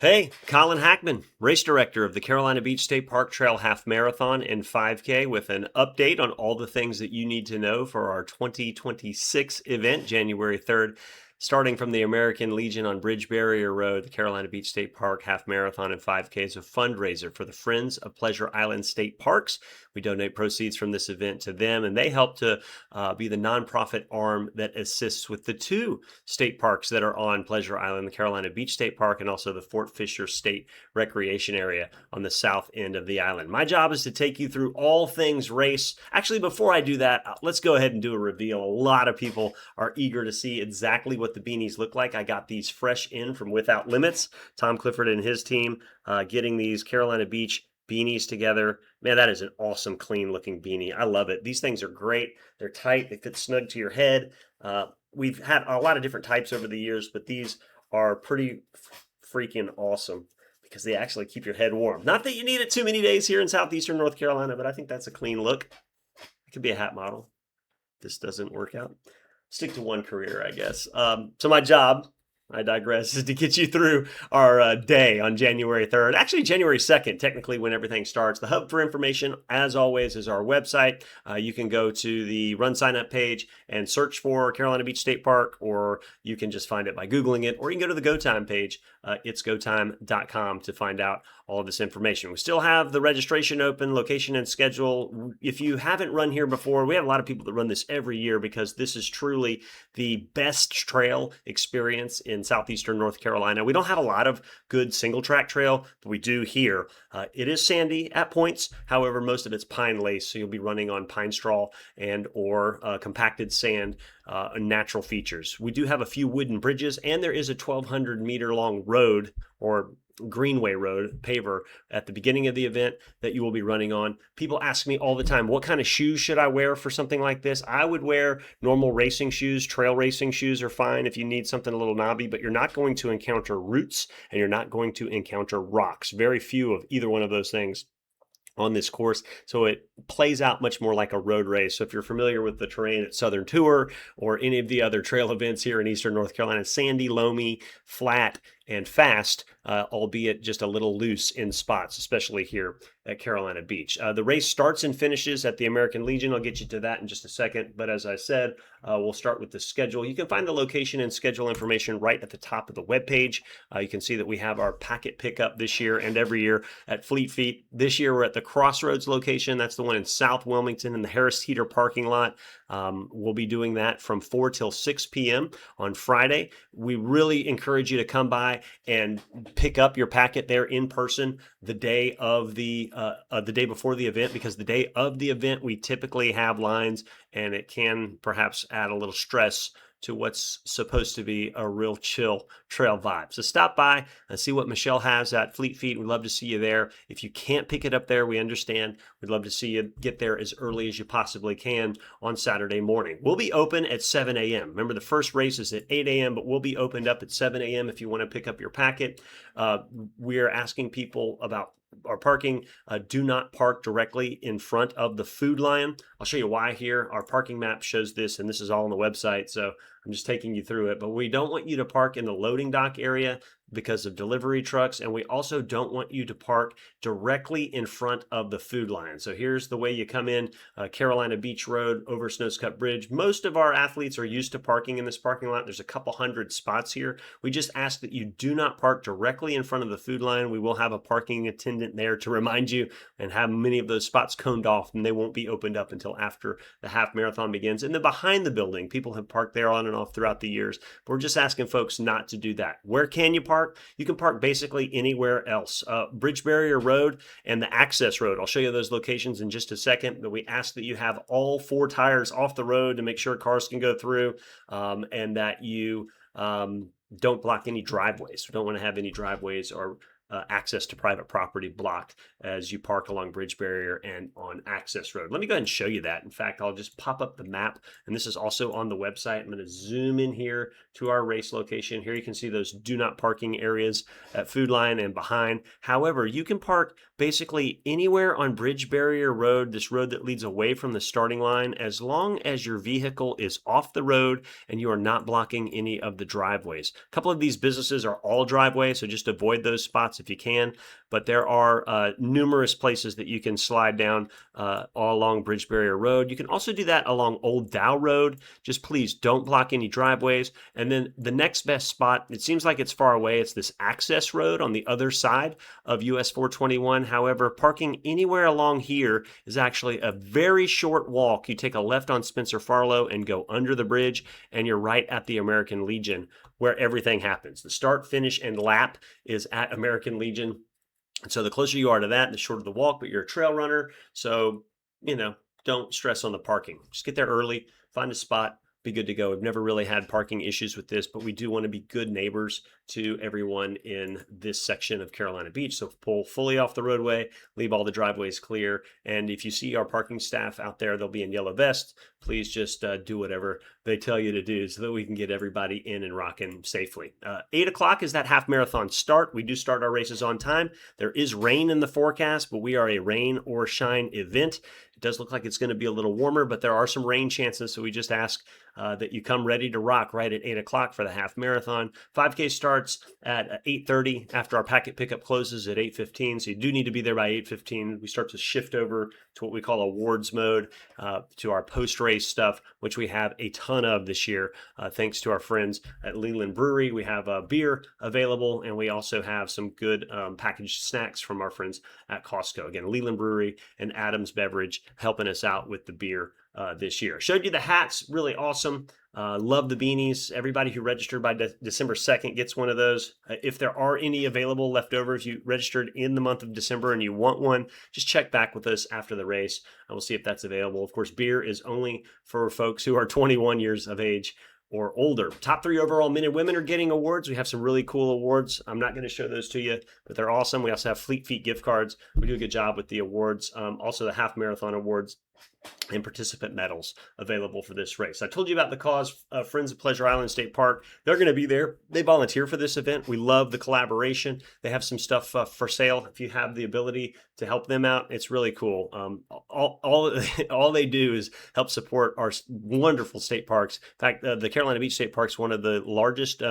Hey, Colin Hackman, race director of the Carolina Beach State Park Trail Half Marathon and 5K, with an update on all the things that you need to know for our 2026 event, January 3rd. Starting from the American Legion on Bridge Barrier Road, the Carolina Beach State Park Half Marathon and 5K is a fundraiser for the Friends of Pleasure Island State Parks. We donate proceeds from this event to them, and they help to be the nonprofit arm that assists with the two state parks that are on Pleasure Island, the Carolina Beach State Park, and also the Fort Fisher State Recreation Area on the south end of the island. My job is to take you through all things race. Actually, before I do that, let's go ahead and do a reveal. A lot of people are eager to see exactly what the beanies look like. I got these fresh in from Without Limits. Tom Clifford and his team getting these Carolina Beach beanies together. Man, that is an awesome, clean looking beanie. I love it. These things are great. They're tight, they fit snug to your head. We've had a lot of different types over the years, but these are pretty freaking awesome because they actually keep your head warm. Not that you need it too many days here in southeastern North Carolina, but I think that's a clean look. It could be a hat model. This doesn't work out. Stick to one career, I guess. So my job, I digress, is to get you through our day on January 3rd. Actually, January 2nd, technically, when everything starts. The hub for information, as always, is our website. You can go to the Run Sign Up page and search for Carolina Beach State Park, or you can just find it by Googling it, or you can go to the GoTime page, itsgotime.com, to find out all of this information. We still have the registration open, location and schedule. If you haven't run here before, we have a lot of people that run this every year because this is truly the best trail experience in southeastern North Carolina. We don't have a lot of good single track trail, but we do here. It is sandy at points. However, most of it's pine lace, so you'll be running on pine straw and or compacted sand, natural features. We do have a few wooden bridges, and there is a 1,200-meter long road, or Greenway Road paver, at the beginning of the event that you will be running on. People ask me all the time, what kind of shoes should I wear for something like this? I would wear normal racing shoes. Trail racing shoes are fine if you need something a little knobby, but you're not going to encounter roots and you're not going to encounter rocks. Very few of either one of those things on this course, so it plays out much more like a road race. So if you're familiar with the terrain at Southern Tour or any of the other trail events here in eastern North Carolina, sandy, loamy, flat, and fast, albeit just a little loose in spots, especially here at Carolina Beach. The race starts and finishes at the American Legion. I'll get you to that in just a second. But as I said, we'll start with the schedule. You can find the location and schedule information right at the top of the webpage. You can see that we have our packet pickup this year and every year at Fleet Feet. This year we're at the Crossroads location. That's the one in South Wilmington in the Harris Teeter parking lot. We'll be doing that from 4 till 6 p.m. on Friday. We really encourage you to come by and pick up your packet there in person the day of the day before the event, because the day of the event we typically have lines, and it can perhaps add a little stress to what's supposed to be a real chill trail vibe. So stop by and see what Michelle has at Fleet Feet. We'd love to see you there. If you can't pick it up there, we understand. We'd love to see you get there as early as you possibly can on Saturday morning. We'll be open at 7 a.m. Remember, the first race is at 8 a.m., but we'll be opened up at 7 a.m. if you want to pick up your packet. We're asking people about our parking. Do not park directly in front of the food line. I'll show you why here. Our parking map shows this, and this is all on the website, so I'm just taking you through it. But we don't want you to park in the loading dock area because of delivery trucks, and we also don't want you to park directly in front of the food line. So here's the way you come in, Carolina Beach Road over Snowscut Bridge. Most of our athletes are used to parking in this parking lot. There's a couple hundred spots here. We just ask that you do not park directly in front of the food line. We will have a parking attendant there to remind you and have many of those spots coned off, and they won't be opened up until after the half marathon begins. And then behind the building, people have parked there on and off throughout the years. But we're just asking folks not to do that. Where can you park? You can park basically anywhere else. Bridge Barrier Road and the access road. I'll show you those locations in just a second, but we ask that you have all four tires off the road to make sure cars can go through, and that you don't block any driveways. We don't want to have any driveways or access to private property blocked as you park along Bridge Barrier and on Access Road. Let me go ahead and show you that. In fact, I'll just pop up the map, and this is also on the website. I'm going to zoom in here to our race location. Here you can see those do not parking areas at Food Line and behind. However, you can park basically anywhere on Bridge Barrier Road, this road that leads away from the starting line, as long as your vehicle is off the road and you are not blocking any of the driveways. A couple of these businesses are all driveways, so just avoid those spots if you can. But there are numerous places that you can slide down all along Bridge Barrier Road. You can also do that along Old Dow Road. Just please don't block any driveways. And then the next best spot, it seems like it's far away, it's this Access Road on the other side of US 421. However, parking anywhere along here is actually a very short walk. You take a left on Spencer Farlow and go under the bridge, and you're right at the American Legion where everything happens. The start, finish, and lap is at American Legion. And so the closer you are to that, the shorter the walk, but you're a trail runner. So, don't stress on the parking. Just get there early, find a spot, be good to go. We've never really had parking issues with this, but we do want to be good neighbors to everyone in this section of Carolina Beach. So pull fully off the roadway, leave all the driveways clear. And if you see our parking staff out there, they'll be in yellow vests. Please just do whatever they tell you to do so that we can get everybody in and rocking safely. 8 o'clock is that half marathon start. We do start our races on time. There is rain in the forecast, but we are a rain or shine event. It does look like it's going to be a little warmer, but there are some rain chances. So we just ask that you come ready to rock right at 8 o'clock for the half marathon. 5K starts at 8:30 after our packet pickup closes at 8:15. So you do need to be there by 8:15. We start to shift over to what we call awards mode, to our post-race stuff, which we have a ton of this year. Thanks to our friends at Leland Brewery. We have beer available, and we also have some good packaged snacks from our friends at Costco. Again, Leland Brewery and Adams Beverage helping us out with the beer this year. Showed you the hats, really awesome. Love the beanies. Everybody who registered by December 2nd gets one of those. If there are any available left over, if you registered in the month of December and you want one, just check back with us after the race and we'll see if that's available. Of course, beer is only for folks who are 21 years of age or older. Top 3 overall men and women are getting awards. We have some really cool awards. I'm not going to show those to you, but they're awesome. We also have Fleet Feet gift cards. We do a good job with the awards. Also the half marathon awards and participant medals available for this race. I told you about the cause, Friends of Pleasure Island State Park. They're going to be there. They volunteer for this event. We love the collaboration. They have some stuff for sale. If you have the ability to help them out, it's really cool. All they do is help support our wonderful state parks. In fact, the Carolina Beach State Park is one of the largest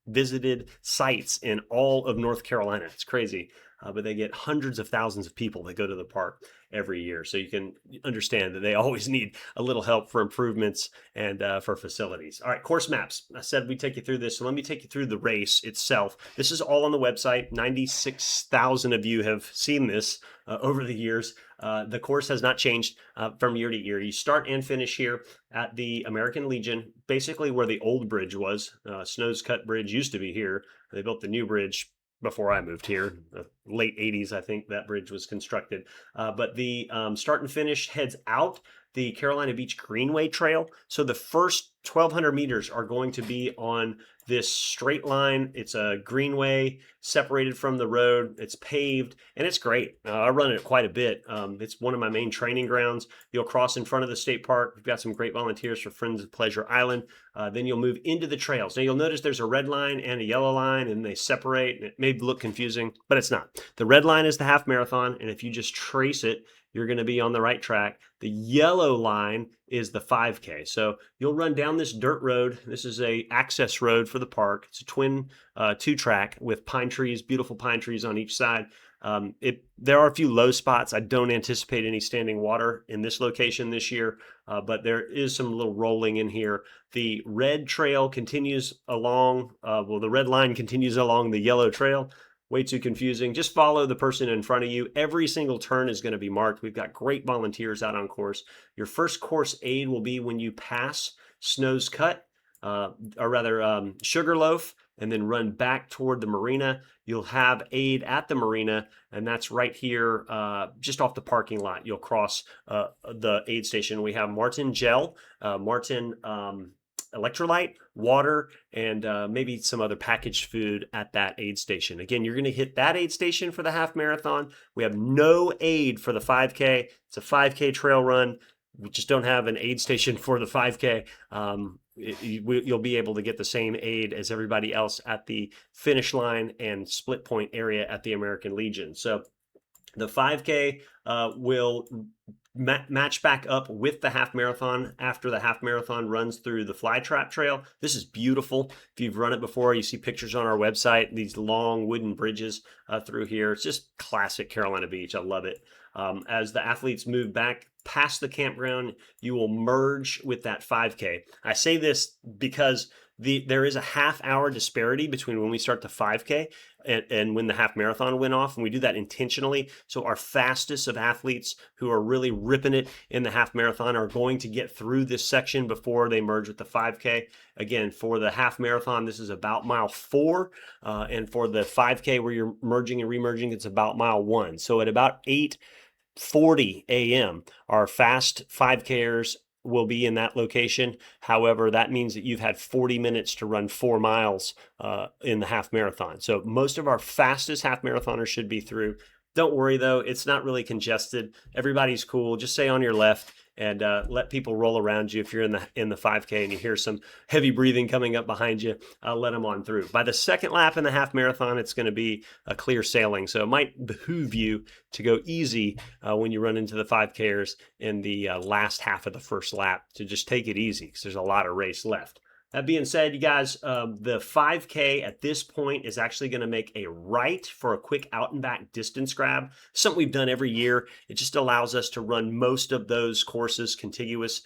visited sites in all of North Carolina. It's crazy. But they get hundreds of thousands of people that go to the park every year. So you can understand that they always need a little help for improvements and for facilities. All right, course maps. I said we'd take you through this. So let me take you through the race itself. This is all on the website. 96,000 of you have seen this over the years. The course has not changed from year to year. You start and finish here at the American Legion, basically where the old bridge was. Snow's Cut Bridge used to be here. They built the new bridge before I moved here, late 80s, I think that bridge was constructed. But the start and finish heads out the Carolina Beach Greenway Trail. So the first 1,200 meters are going to be on this straight line. It's a greenway separated from the road. It's paved and it's great. I run it quite a bit. It's one of my main training grounds. You'll cross in front of the state park. We've got some great volunteers for Friends of Pleasure Island. Then you'll move into the trails. Now you'll notice there's a red line and a yellow line and they separate. And it may look confusing, but it's not. The red line is the half marathon. And if you just trace it, you're going to be on the right track. The yellow line is the 5K. So you'll run down this dirt road. This is a access road for the park. It's a twin 2-track with pine trees, beautiful pine trees on each side. There are a few low spots. I don't anticipate any standing water in this location this year, but there is some little rolling in here. The red trail continues along, the red line continues along the yellow trail. Way too confusing. Just follow the person in front of you. Every single turn is going to be marked. We've got great volunteers out on course. Your first course aid will be when you pass Snow's Cut, Sugarloaf, and then run back toward the marina. You'll have aid at the marina, and that's right here, just off the parking lot. You'll cross the aid station. We have Martin Gell. Martin electrolyte, water, and maybe some other packaged food at that aid station. Again, you're going to hit that aid station for the half marathon. We have no aid for the 5K. It's a 5K trail run. We just don't have an aid station for the 5K. You'll be able to get the same aid as everybody else at the finish line and split point area at the American Legion. So the 5K will match back up with the half marathon after the half marathon runs through the Flytrap Trail. This is beautiful. If you've run it before, you see pictures on our website, these long wooden bridges through here. It's just classic Carolina Beach. I love it. As the athletes move back past the campground, you will merge with that 5K. I say this because there is a half-hour disparity between when we start the 5K and when the half marathon went off, and we do that intentionally. So our fastest of athletes who are really ripping it in the half marathon are going to get through this section before they merge with the 5K. Again, for the half marathon, this is about mile 4, and for the 5K where you're merging and remerging, it's about mile 1. So at about 8:40 a.m., our fast 5Kers will be in that location. However, that means that you've had 40 minutes to run 4 miles in the half marathon. So most of our fastest half marathoners should be through. Don't worry though, it's not really congested. Everybody's cool. Just stay on your left and let people roll around you. If you're in the 5K and you hear some heavy breathing coming up behind you, let them on through. By the second lap in the half marathon, it's going to be a clear sailing. So it might behoove you to go easy when you run into the 5Kers in the last half of the first lap, to just take it easy because there's a lot of race left. That being said, you guys, the 5K at this point is actually going to make a right for a quick out and back distance grab. Something we've done every year. It just allows us to run most of those courses contiguous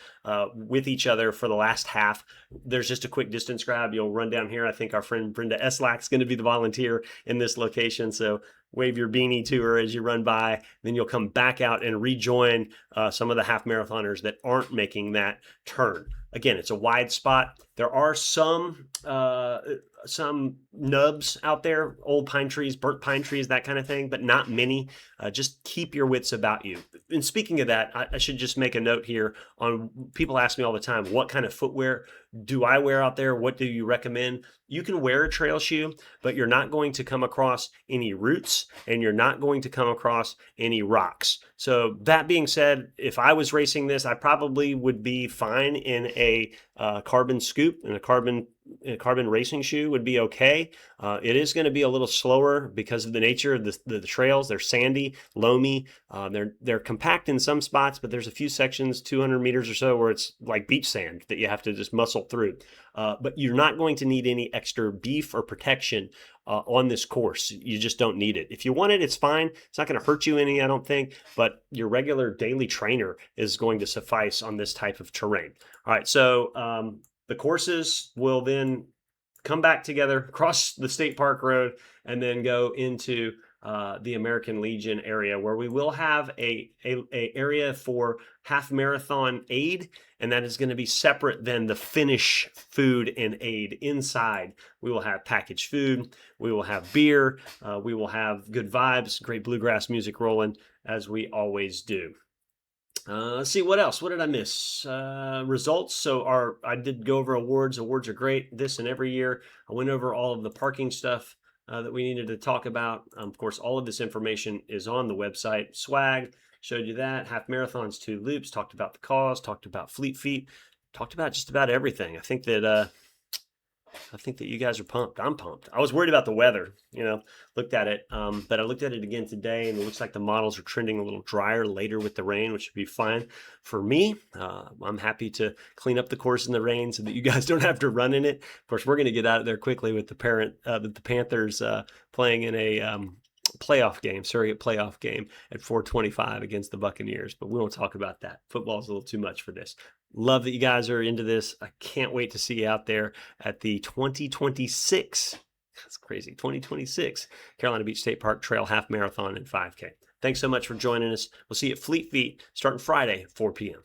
with each other for the last half. There's just a quick distance grab. You'll run down here. I think our friend Brenda Eslack is going to be the volunteer in this location. So wave your beanie to her as you run by. Then you'll come back out and rejoin some of the half marathoners that aren't making that turn. Again, it's a wide spot. There are some nubs out there, old pine trees, burnt pine trees, that kind of thing, but not many. Just keep your wits about you. And speaking of that, I should just make a note here on, people ask me all the time, what kind of footwear do I wear out there? What do you recommend? You can wear a trail shoe, but you're not going to come across any roots and you're not going to come across any rocks. So that being said, if I was racing this, I probably would be fine in a carbon scoop, and a carbon racing shoe would be okay. It is going to be a little slower because of the nature of the trails. They're sandy, loamy. They're compact in some spots, but there's a few sections, 200 meters or so, where it's like beach sand that you have to just muscle through. But you're not going to need any extra beef or protection on this course. You just don't need it. If you want it, it's fine. It's not going to hurt you any, I don't think, but your regular daily trainer is going to suffice on this type of terrain. All right, so the courses will then come back together, cross the State Park Road, and then go into the American Legion area, where we will have a area for half marathon aid, and that is going to be separate than the finish food and aid. Inside, we will have packaged food, we will have beer, we will have good vibes, great bluegrass music rolling, as we always do. Let's see, what else? What did I miss? Results. So I did go over awards. Awards are great this and every year. I went over all of the parking stuff that we needed to talk about. Of course, all of this information is on the website. Swag, showed you that. Half marathons, 2 loops, talked about the cause, talked about Fleet Feet, talked about just about everything. I think that you guys are pumped. I'm pumped. I was worried about the weather, looked at it, but I looked at it again today, and it looks like the models are trending a little drier later with the rain, which would be fine for me. I'm happy to clean up the course in the rain so that you guys don't have to run in it. Of course, we're going to get out of there quickly with the Panthers playing in a surrogate playoff game at 4:25 against the Buccaneers, but we won't talk about that. Football is a little too much for this. Love that you guys are into this. I can't wait to see you out there at the 2026, that's crazy, 2026 Carolina Beach State Park Trail Half Marathon and 5K. Thanks so much for joining us. We'll see you at Fleet Feet starting Friday, 4 p.m.